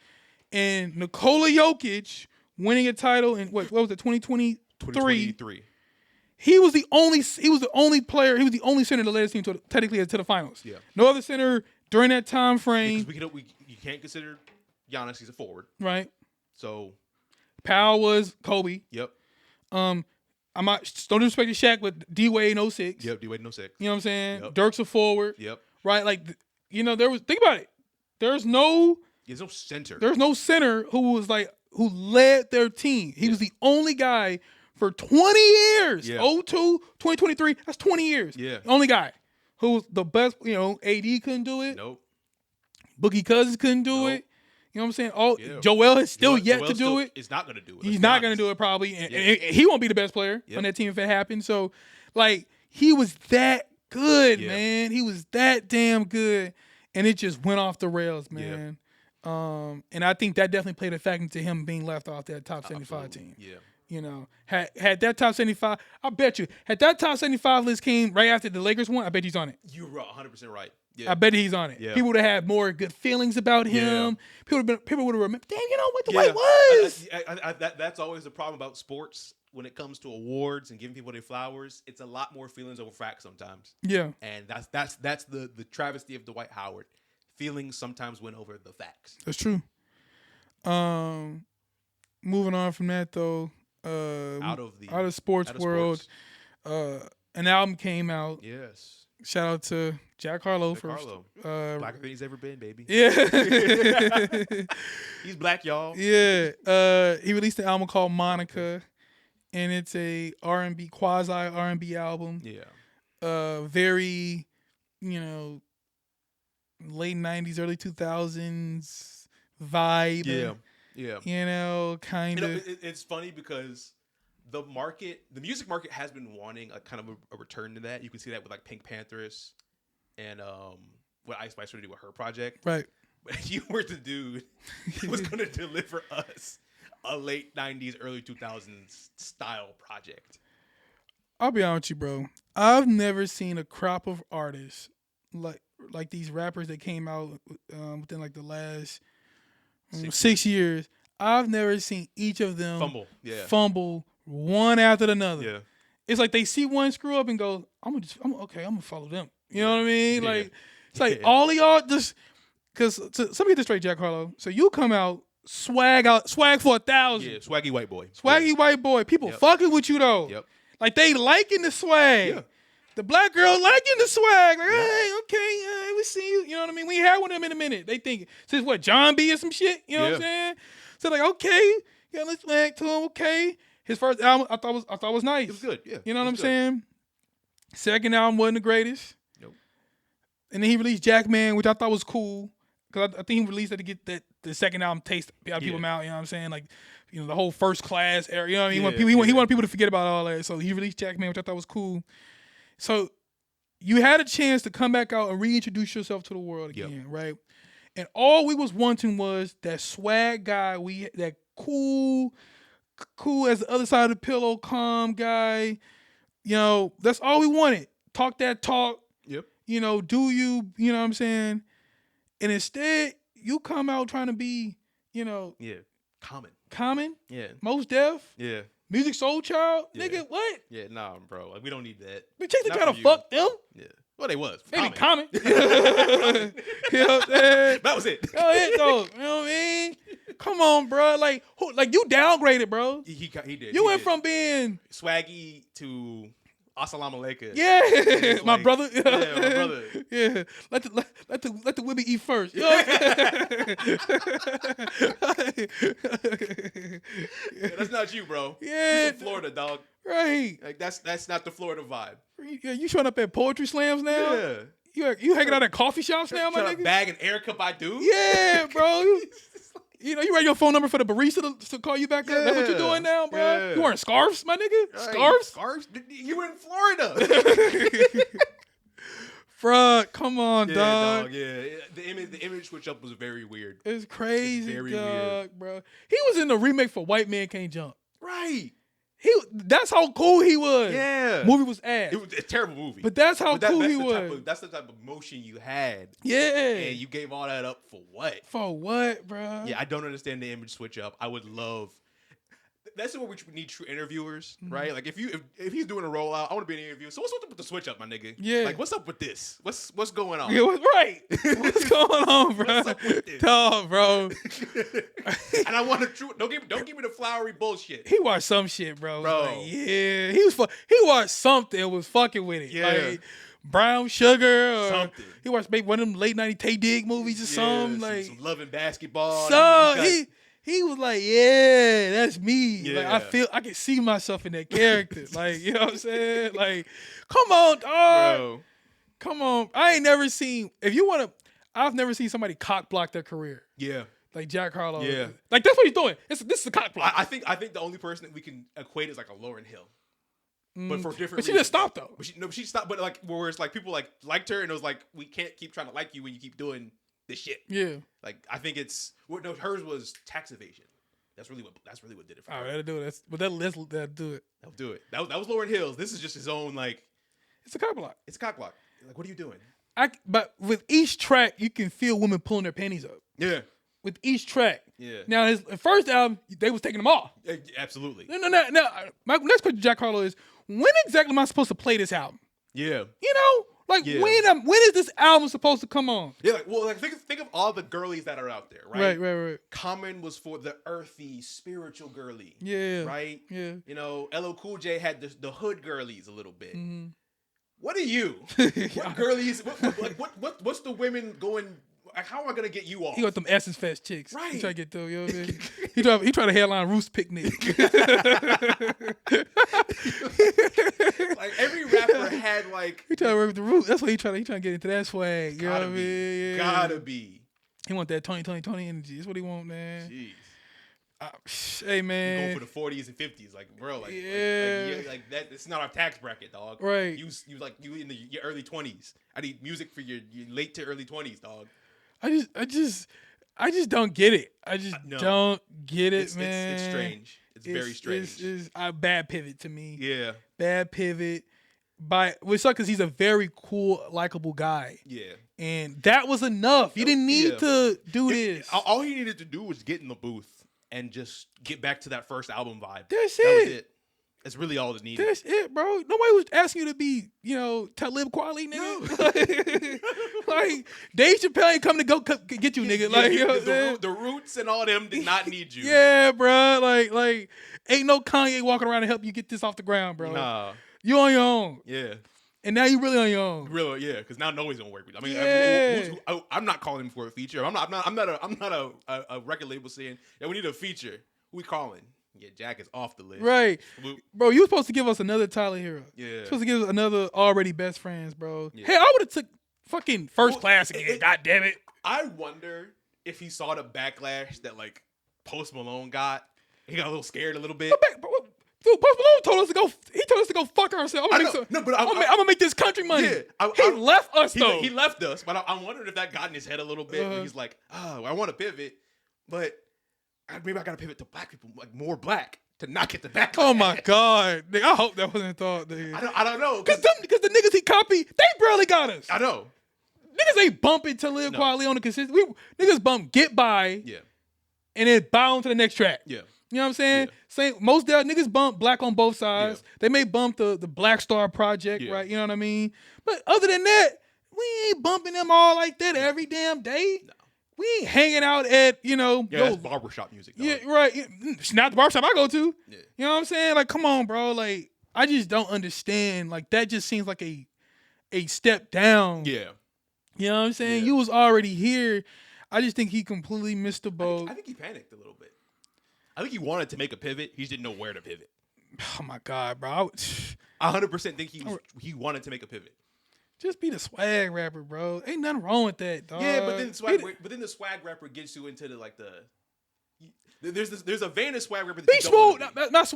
S1: and Nikola Jokic winning a title in what was it 2023?
S2: 2023.
S1: He was the only player. He was the only center that led his team technically to the finals. Yeah. No other center during that time frame.
S2: Because you can't consider Giannis. He's a forward,
S1: right?
S2: So
S1: Powell was Kobe.
S2: Yep.
S1: I'm not don't disrespect the Shaq, but D Wade in 06.
S2: Yep, D Wade in 06.
S1: You know what I'm saying?
S2: Yep.
S1: Dirk's a forward.
S2: Yep.
S1: Right, like you know, think about it. There's no
S2: center.
S1: There's no center who led their team. He was the only guy for 20 years. Yeah. 02, 2023, that's 20 years. Yeah. The only guy who was the best, you know, AD couldn't do it.
S2: Nope.
S1: Boogie Cousins couldn't do it. You know what I'm saying? Joel has still yet to do it.
S2: He's not going to do it.
S1: He's not going to do it probably. And he won't be the best player on that team if it happens. So, like, he was that good, man. He was that damn good. And it just went off the rails, man. And I think that definitely played a factor into him being left off that top 75 team. Yeah. You know, had that top 75, I bet you, had that top 75 list came right after the Lakers won, I bet he's on it.
S2: You're 100% right. Yeah.
S1: I bet he's on it. Yeah. People would have had more good feelings about him. People would have remembered, damn, you know what Dwight was.
S2: That's always the problem about sports when it comes to awards and giving people their flowers. It's a lot more feelings over facts sometimes. Yeah. And that's the travesty of Dwight Howard. Feelings sometimes win over the facts.
S1: That's true. Moving on from that though, out of sports world, an album came out.
S2: Yes.
S1: Shout out to Jack Harlow first.
S2: Blacker than he's ever been, baby.
S1: Yeah.
S2: He's black, y'all.
S1: Yeah. He released an album called Monica, and it's a R&B, quasi R&B album. Yeah. Very, you know, late 90s, early 2000s vibe.
S2: Yeah. Yeah.
S1: You know, kind of.
S2: It's funny because the music market has been wanting a kind of a return to that. You can see that with like Pink Panthers and what Ice Spice would do with her project.
S1: Right.
S2: But if you were the dude who was going to deliver us a late 90s, early 2000s style project.
S1: I'll be honest with you, bro. I've never seen a crop of artists like these rappers that came out within like the last 6 years. I've never seen each of them fumble one after another. Yeah. It's like they see one screw up and go, I'm gonna follow them. You know what I mean? Like it's like all of y'all just because let me get this straight, Jack Harlow. So you come out swag for 1,000.
S2: Yeah, swaggy white boy.
S1: White boy. People fucking with you though. Yep. Like they liking the swag. Yeah. The black girl liking the swag. Like, hey, okay, we see you. You know what I mean? We ain't had one of them in a minute. They think, since what, John B or some shit? You know what I'm saying? So like, okay, let's swag to him, okay. His first album, I thought was nice.
S2: It was good, yeah.
S1: You know what I'm saying? Second album wasn't the greatest. Nope. And then he released Jackman, which I thought was cool. Because I think he released it to get the second album taste out of people's mouth. You know what I'm saying? Like, you know, the whole first class era. You know what I mean? He wanted people to forget about all that. So he released Jackman, which I thought was cool. So you had a chance to come back out and reintroduce yourself to the world again, right? And all we was wanting was that swag guy, that cool as the other side of the pillow, calm guy. You know, that's all we wanted. Talk that talk. Yep. You know, you know what I'm saying? And instead, you come out trying to be, Common, Most Def, Music Soul Child, nigga, what?
S2: Yeah, nah, bro. Like, we don't need that.
S1: But Chase ain't trying to fuck them.
S2: Yeah. Well, they was.
S1: Maybe Common. You know what I'm saying?
S2: That was it.
S1: That was it, though. You know what I mean? Come on, bro. Like you downgraded, bro.
S2: He did.
S1: You went from being
S2: swaggy to assalamu alaikum.
S1: Yeah, my brother.
S2: Yeah, my brother.
S1: Yeah, let the women eat first. You know what I'm saying?
S2: Yeah, that's not you, bro.
S1: Yeah,
S2: you from Florida, dog.
S1: Right.
S2: Like that's not the Florida vibe.
S1: Yeah, you showing up at poetry slams now? Yeah. You hanging out at coffee shops now, my nigga?
S2: Bag an Erica Badu?
S1: Yeah, bro. You write your phone number for the barista to call you back up? That's what you're doing now, bro? Yeah. You wearing scarves, my nigga? Scarves?
S2: Scarves? You were in Florida.
S1: Bruh, come on, dog.
S2: Yeah. The image switch up was very weird.
S1: It's crazy,
S2: very
S1: weird, bro. He was in the remake for White Man Can't Jump.
S2: Right.
S1: That's how cool he was.
S2: Yeah.
S1: Movie was ass.
S2: It was a terrible movie.
S1: But that's how cool he was.
S2: That's the type of motion you had.
S1: Yeah.
S2: And you gave all that up for what?
S1: For what, bro?
S2: Yeah, I don't understand the image switch up. I would love. That's where we need true interviewers, right? Like if he's doing a rollout, I want to be an interview. So what's up with the switch up, my nigga?
S1: Yeah.
S2: Like what's up with this? What's going on?
S1: Yeah, right. What's going on, bro?
S2: What's up with this?
S1: Dog, bro.
S2: And I want to true. Don't give me the flowery bullshit.
S1: He watched some shit, bro. Like, yeah, he watched something and was fucking with it.
S2: Yeah.
S1: Like Brown Sugar or
S2: something.
S1: He watched maybe one of them late 90s Tay Diggs movies or something. Like
S2: some Love and Basketball.
S1: So he was like, yeah, that's me.
S2: Yeah.
S1: Like I can see myself in that character. Like, you know what I'm saying? Like, come on, dog.
S2: Bro.
S1: Come on. I've never seen somebody cock block their career.
S2: Yeah.
S1: Like Jack Harlow.
S2: Yeah.
S1: Like that's what he's doing. This is a cock block.
S2: I think the only person that we can equate is like a Lauryn Hill. But for different
S1: But she just stopped though.
S2: But she stopped, but like where it's like people liked her and it was like, we can't keep trying to like you when you keep doing this shit.
S1: Yeah.
S2: Like I think hers was tax evasion. That's really what did it for her.
S1: That'll do it. That'll do it.
S2: That'll do it. That was Lauryn Hill's. This is just his own like.
S1: It's a cock block.
S2: It's a cock block. Like, what are you doing?
S1: But with each track, you can feel women pulling their panties up.
S2: Yeah.
S1: With each track.
S2: Yeah.
S1: Now his first album, they was taking them off.
S2: Yeah, absolutely.
S1: No. My next question to Jack Harlow is, when exactly am I supposed to play this album?
S2: Yeah.
S1: You know? Like, when is this album supposed to come on?
S2: Yeah, think of all the girlies that are out there, right?
S1: Right.
S2: Common was for the earthy, spiritual girly.
S1: Yeah.
S2: Right?
S1: Yeah.
S2: LL Cool J had the hood girlies a little bit.
S1: Mm-hmm.
S2: What are you? What girlies? What's the women going? Like, how am I gonna get you off?
S1: He got them Essence Fest chicks.
S2: Right.
S1: He try to get through. You know what I mean? he try to headline Roost Picnic.
S2: Like every rapper had like.
S1: He try to work with the Roost. That's what he trying to get into that swag. You know what I mean? Yeah.
S2: Gotta be.
S1: He want that 20 energy. That's what he want, man.
S2: Jeez.
S1: Hey man,
S2: you go for the 40s and 50s, like bro, like that. It's not our tax bracket, dog.
S1: Right.
S2: You in your early 20s. I need music for your late to early 20s, dog.
S1: I just don't get it. I just don't get it, man.
S2: It's strange. It's very strange.
S1: It's a bad pivot to me.
S2: Yeah.
S1: Bad pivot. Which sucks because he's a very cool, likable guy.
S2: Yeah. And
S1: that was enough. You didn't need to do this.
S2: All he needed to do was get in the booth and just get back to that first album vibe. That was it. That's really all it needed.
S1: That's it, bro. Nobody was asking you to be, Talib Kweli, nigga. Like, Dave Chappelle ain't coming to go get you, nigga. Like,
S2: the Roots and all them did not need you.
S1: Yeah, bro. Like, ain't no Kanye walking around to help you get this off the ground, bro.
S2: Nah.
S1: You on your own.
S2: Yeah.
S1: And now you really on your own.
S2: Really, yeah, because now nobody's gonna work with you. I mean, I'm not calling him for a feature. I'm not a record label saying, yeah, we need a feature. Who we calling? Yeah, Jack is off the list.
S1: Right. Bro, you were supposed to give us another Tyler Hero.
S2: Yeah.
S1: You were supposed to give us another already best friends, bro.
S2: Yeah.
S1: Hey, I would have took fucking first class again. God damn it.
S2: I wonder if he saw the backlash that like Post Malone got. He got a little scared a little bit.
S1: Dude, Post Malone told us to go. He told us to go fuck ourselves. I'm gonna make this country money. Yeah, he left us though.
S2: He left us, but I'm wondering if that got in his head a little bit. Where he's like, oh, I want to pivot, but maybe I gotta pivot to black people, like more black, to not get the backlash.
S1: Oh my god, nigga, I hope that wasn't thought. Nigga.
S2: I don't know,
S1: because the niggas he copied, they barely got us.
S2: I know.
S1: niggas ain't bumping Talib Kweli on the consistent. Niggas bump Get By.
S2: Yeah.
S1: And then bow on to the next track.
S2: Yeah.
S1: You know what I'm saying?
S2: Yeah.
S1: Same. Most niggas bump Black on Both Sides. Yeah. They may bump the Black Star Project, right? You know what I mean? But other than that, we ain't bumping them all like that every damn day. No. We ain't hanging out at,
S2: that's barbershop music, dog.
S1: Yeah, right. It's not the barbershop I go to. Yeah. You know what I'm saying? Like, come on, bro. Like, I just don't understand. Like, that just seems like a step down.
S2: Yeah.
S1: You know what I'm saying? Yeah. You was already here. I just think he completely missed the boat.
S2: I think he panicked a little bit. I think he wanted to make a pivot. He just didn't know where to pivot.
S1: Oh, my God, bro.
S2: I 100% think he wanted to make a pivot.
S1: Just be the swag rapper, bro. Ain't nothing wrong with that, dog.
S2: Yeah, but then the swag rapper gets you into there's a vein of swag rapper that
S1: be smooth. Not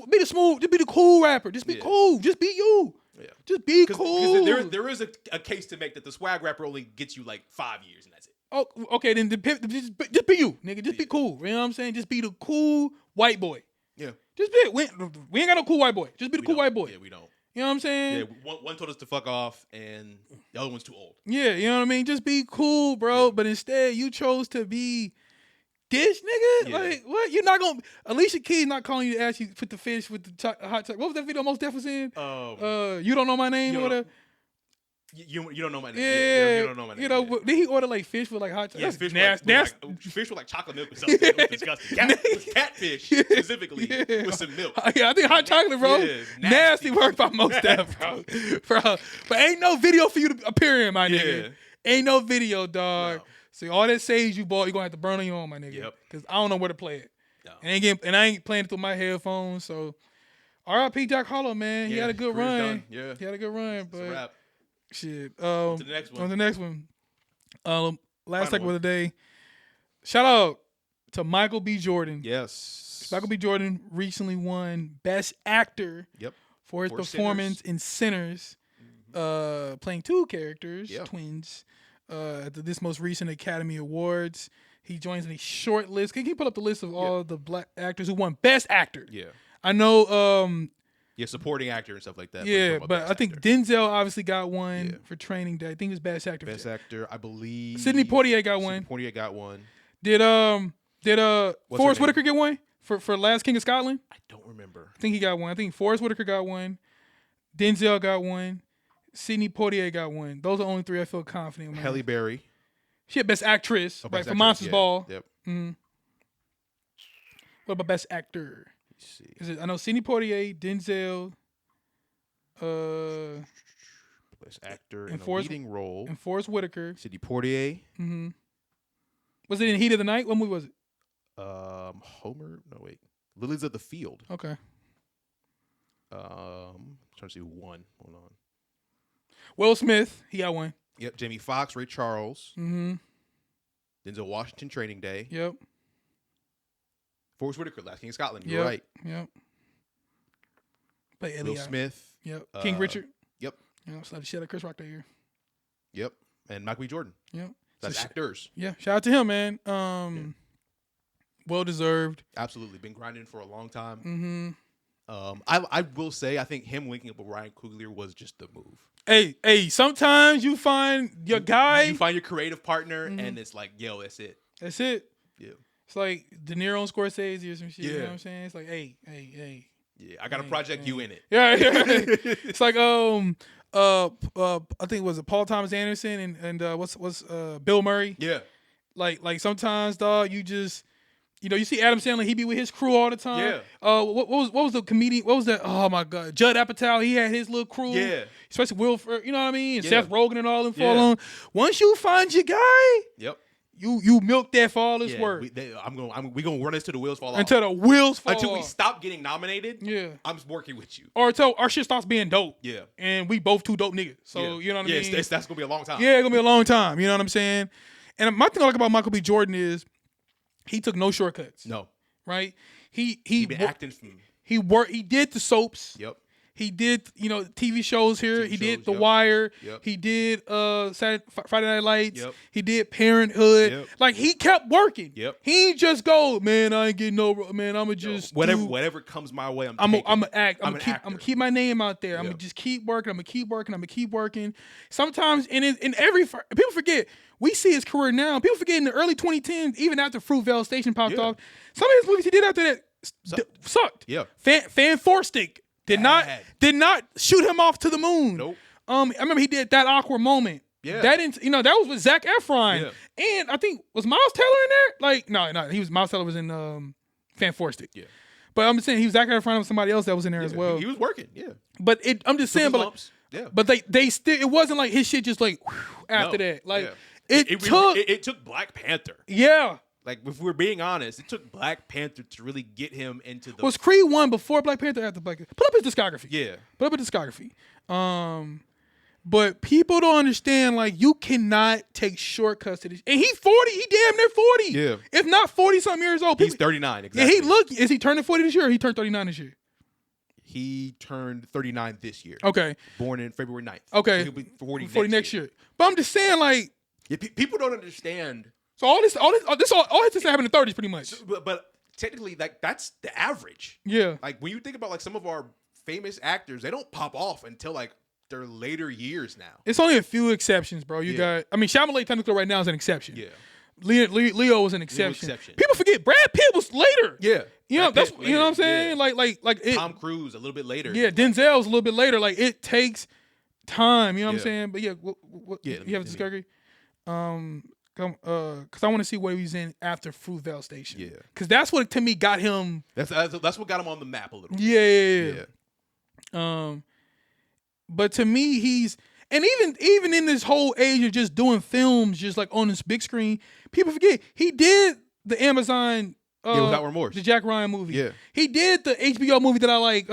S1: be the smooth. Just be the cool rapper. Just be cool. Just be you. Yeah. Just be cool.
S2: Because there is a case to make that the swag rapper only gets you like 5 years and that's it.
S1: Oh, okay, then just be you, nigga. Just be cool. You know what I'm saying? Just be the cool white boy.
S2: Yeah.
S1: Just be it. We ain't got no cool white boy. Just be the cool white boy.
S2: Yeah, we don't.
S1: You know what I'm saying?
S2: Yeah, one told us to fuck off, and the other one's too old.
S1: Yeah, you know what I mean? Just be cool, bro. Yeah. But instead, you chose to be this nigga? Yeah. Like, what? You're not going to... Alicia Keys not calling you to ask you to put the fish with the hot chocolate. What was that video Most Def was in? You Don't Know My Name or whatever?
S2: You don't know my name.
S1: Yeah,
S2: you don't know my name.
S1: You know, did he order like fish with like hot chocolate?
S2: Yeah, fish with like chocolate milk or something. It was disgusting. Catfish specifically with some milk.
S1: Yeah, I think hot chocolate, bro. Yeah, nasty work by Most Def, bro. But ain't no video for you to appear in, my nigga. Ain't no video, dog. No. So all that sage you bought, you gonna have to burn on your own, my nigga. Yep. Because I don't know where to play it. No. And I ain't playing it through my headphones. So R.I.P. Jack Harlow, man. He had a good run.
S2: Done. Yeah,
S1: he had a good run, but.
S2: It's a wrap.
S1: Shit.
S2: On to the next one.
S1: On the next one. Last segment of the day. Shout out to Michael B. Jordan.
S2: Yes.
S1: Michael B. Jordan recently won Best Actor for his performance in Sinners, playing two characters, twins, at this most recent Academy Awards. He joins in a short list. Can you put up the list of all the black actors who won Best Actor?
S2: Yeah.
S1: I know...
S2: supporting actor and stuff like that.
S1: Yeah, but I think Denzel obviously got one for Training Day. I think it was Best Actor.
S2: Best Actor, I believe.
S1: Sidney Poitier got one.
S2: Poitier got one.
S1: Did Forrest Whitaker get one for Last King of Scotland?
S2: I don't remember.
S1: I think he got one. I think Forrest Whitaker got one. Denzel got one. Sidney Poitier got one. Those are the only three I feel confident with.
S2: Halle Berry.
S1: She had Best Actress, for Monsters Ball.
S2: Yep.
S1: Mm-hmm. What about Best Actor?
S2: See.
S1: I know Sidney Poitier, Denzel,
S2: Best Actor in a leading role,
S1: and Forrest Whitaker.
S2: Sidney Poitier.
S1: Mm-hmm. Was it in Heat of the Night? What movie was it?
S2: Homer. No, wait. Lilies of the Field.
S1: Okay.
S2: Trying to see who won. Hold on.
S1: Will Smith. He got one.
S2: Yep. Jamie Foxx, Ray Charles.
S1: Mm-hmm.
S2: Denzel Washington, Training Day.
S1: Yep.
S2: Forrest Whitaker, Last King of Scotland. You're right.
S1: Yep. But
S2: Will Smith.
S1: Yep. King Richard.
S2: Yep.
S1: Slapped the shit out of Chris Rock that year.
S2: Yep. And Michael B. Jordan.
S1: Yep.
S2: That's actors.
S1: Yeah. Shout out to him, man. Well deserved.
S2: Absolutely. Been grinding for a long time.
S1: Mm-hmm.
S2: I will say I think him linking up with Ryan Coogler was just the move.
S1: Hey, sometimes you find your guy.
S2: You find your creative partner and it's like, yo, that's it.
S1: That's it.
S2: Yeah.
S1: It's like De Niro and Scorsese or some shit. You know what I'm saying? It's like, hey.
S2: Yeah, I got a project, you in it.
S1: Yeah. It's like I think was it Paul Thomas Anderson and what's Bill Murray?
S2: Yeah.
S1: Like sometimes, dog, you just you see Adam Sandler, he be with his crew all the time.
S2: Yeah.
S1: What was the comedian? What was that? Oh my God, Judd Apatow. He had his little crew.
S2: Yeah.
S1: Especially Will Ferrell, you know what I mean? And Seth Rogen and all them fall on. Once you find your guy.
S2: Yep.
S1: You milk that for all it's worth.
S2: We gonna run this till the wheels fall off.
S1: Until the wheels fall off.
S2: Until we stop getting nominated.
S1: Yeah.
S2: I'm working with you.
S1: Or until our shit starts being dope.
S2: Yeah.
S1: And we both two dope niggas. So you know what I mean?
S2: Yes, that's gonna be a long time.
S1: Yeah, it's gonna be a long time. You know what I'm saying? And my thing I like about Michael B. Jordan is he took no shortcuts.
S2: No.
S1: Right?
S2: He been acting from
S1: he did the soaps.
S2: Yep.
S1: He did, TV shows here.
S2: TV
S1: He did
S2: shows,
S1: The
S2: yep.
S1: Wire.
S2: Yep.
S1: He did Friday Night Lights.
S2: Yep.
S1: He did Parenthood.
S2: Yep.
S1: Like, he kept working.
S2: Yep.
S1: He ain't just go, man, I ain't getting no, man, I'm going to just
S2: whatever comes my way, I'm
S1: going to act. I'm
S2: an
S1: going to keep my name out there. I'm going to just keep working. I'm going to keep working. Sometimes, people forget, we see his career now. People forget in the early 2010s, even after Fruitvale Station popped off, some of his movies he did after that sucked.
S2: Yeah.
S1: Fan Forstick did not shoot him off to the moon.
S2: Nope.
S1: I remember he did That Awkward Moment.
S2: Yeah.
S1: That was with Zac Efron.
S2: Yeah.
S1: And I think was Miles Teller in there? Like, no, Miles Teller was in Fan Forstick.
S2: Yeah.
S1: But I'm saying he was Zac Efron with somebody else that was in there as well.
S2: He was working, yeah.
S1: But I'm just saying,
S2: yeah.
S1: But they still, it wasn't like his shit just like after that. Like
S2: it took Black Panther.
S1: Yeah.
S2: Like, if we're being honest, it took Black Panther to really get him into the.
S1: Was Creed 1 before Black Panther, after Black Panther? Put up his discography.
S2: Yeah.
S1: Put up his discography. But people don't understand, like, you cannot take shortcuts to this. And he's 40. He damn near 40.
S2: Yeah.
S1: If not 40-something years old.
S2: He's 39, exactly.
S1: Yeah, is he turning 40 this year or he turned 39 this year?
S2: He turned 39 this year.
S1: Okay.
S2: Born in February 9th.
S1: Okay.
S2: So he'll be 40
S1: next year. But I'm just saying, like.
S2: Yeah, people don't understand.
S1: So all this happened in the 30s pretty much.
S2: But technically, like, that's the average.
S1: Yeah.
S2: Like, when you think about, like, some of our famous actors, they don't pop off until, like, their later years now.
S1: It's only a few exceptions, bro. Shyamalan technically right now is an exception.
S2: Yeah.
S1: Leo was an exception. People forget Brad Pitt was later.
S2: Yeah.
S1: You know what I'm saying?
S2: Yeah.
S1: Like
S2: Tom Cruise a little bit later.
S1: Yeah, Denzel's a little bit later. Like, it takes time. You know what I'm saying? But you have a discography? Because I want to see what he was in after Fruitvale Station.
S2: Yeah.
S1: Because that's what to me got him.
S2: That's what got him on the map a little bit.
S1: Yeah. But to me, even in this whole age of just doing films, just like on this big screen, people forget he did the Amazon.
S2: Without Remorse.
S1: The Jack Ryan movie.
S2: Yeah.
S1: He did the HBO movie that I like.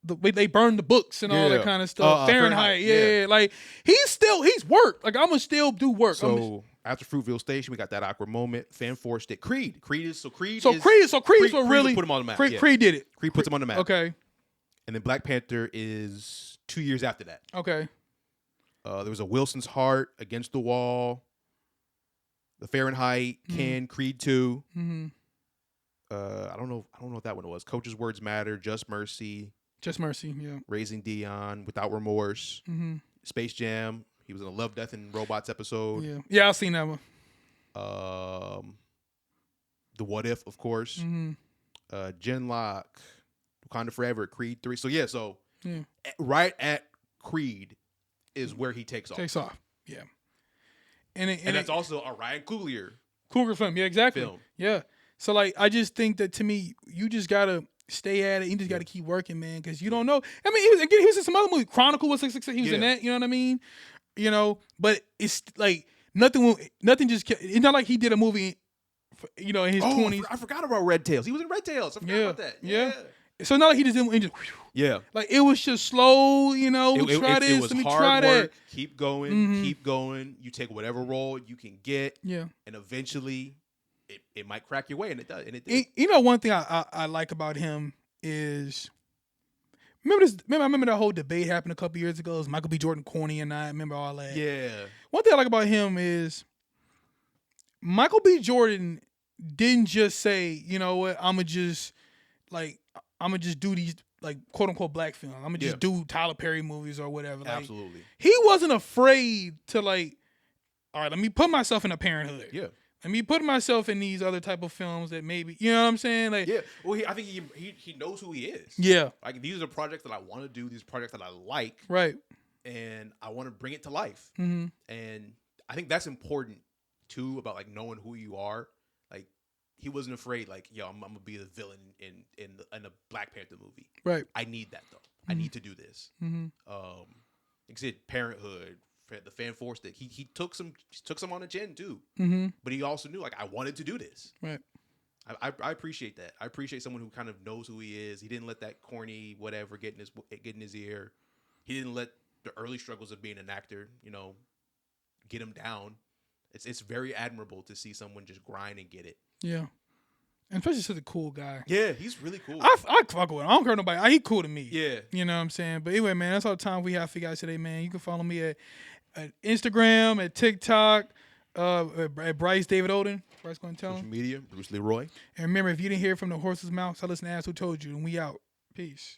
S1: They burned the books and all that kind of stuff. Fahrenheit. Yeah. Like, he's worked. Like, I'm gonna still do work.
S2: So after Fruitvale Station, we got That Awkward Moment. Fan Forstick. Creed is what
S1: really
S2: put him on the map.
S1: Creed did it.
S2: Creed puts him on the map.
S1: Okay.
S2: And then Black Panther is 2 years after that.
S1: Okay.
S2: There was a Wilson's Heart, Against the Wall, The Fahrenheit, Creed 2.
S1: Mm-hmm.
S2: I don't know what that one was. Coach's Words Matter, Just Mercy,
S1: yeah.
S2: Raising Dion, Without Remorse, Space Jam. He was in a Love, Death, and Robots episode.
S1: Yeah, I've seen that one.
S2: The What If, of course. Genlock, Wakanda Forever, Creed 3. So right at Creed is where he takes off. Yeah. And that's also a Ryan
S1: Coogler film. Yeah, exactly.
S2: Film.
S1: Yeah. So, like, I just think that, to me, you just gotta stay at it. You just gotta keep working, man, because you don't know. I mean, he was in some other movie. Chronicle was success. He was in that. You know what I mean? But it's like nothing just. It's not like he did a movie, in his 20s.
S2: I forgot about Red Tails. He was in Red Tails. I forgot about that. Yeah.
S1: So it's not like he just didn't.
S2: Yeah.
S1: Like, it was just slow. Let me try
S2: it was
S1: let me
S2: hard
S1: try
S2: work.
S1: that.
S2: Keep going. Keep going. You take whatever role you can get.
S1: Yeah.
S2: And eventually, it might crack your way, and it does. And it
S1: did. One thing I like about him is, I remember that whole debate happened a couple years ago. It was Michael B. Jordan corny, and I remember all that.
S2: Yeah. One
S1: thing I like about him is Michael B. Jordan didn't just say, you know what, I'm gonna just do these, like, quote unquote black films. I'm gonna just do Tyler Perry movies or whatever. Like,
S2: absolutely.
S1: He wasn't afraid to, like, all right, let me put myself in a Parenthood.
S2: Yeah.
S1: Let me put myself in these other type of films that maybe, you know what I'm saying? Like,
S2: yeah. Well, I think he knows who he is.
S1: Yeah.
S2: Like, these are projects that I want to do. These are projects that I like.
S1: Right.
S2: And I want to bring it to life.
S1: Mm-hmm.
S2: And I think that's important too, about, like, knowing who you are. Like, he wasn't afraid. Like, yo, I'm gonna be the villain in a Black Panther movie.
S1: Right.
S2: I need that though. I need to do this.
S1: Mm-hmm.
S2: Like I said, Parenthood. The Fan Forstick. He took some on the chin too.
S1: Mm-hmm.
S2: But he also knew, like, I wanted to do this.
S1: Right.
S2: I appreciate that. I appreciate someone who kind of knows who he is. He didn't let that corny whatever get in his ear. He didn't let the early struggles of being an actor, get him down. It's very admirable to see someone just grind and get it.
S1: Yeah. And especially such a cool guy.
S2: Yeah, he's really cool.
S1: I fuck with him. I don't care nobody. He cool to me.
S2: Yeah.
S1: You know what I'm saying? But anyway, man, that's all the time we have for you guys today, man. You can follow me at Instagram, at TikTok, at Bryce David Oden. Bryce going to tell
S2: Social
S1: him.
S2: media, Bruce Leroy.
S1: And remember, if you didn't hear from the horse's mouth, so listen to Ask Who Told You, and we out. Peace.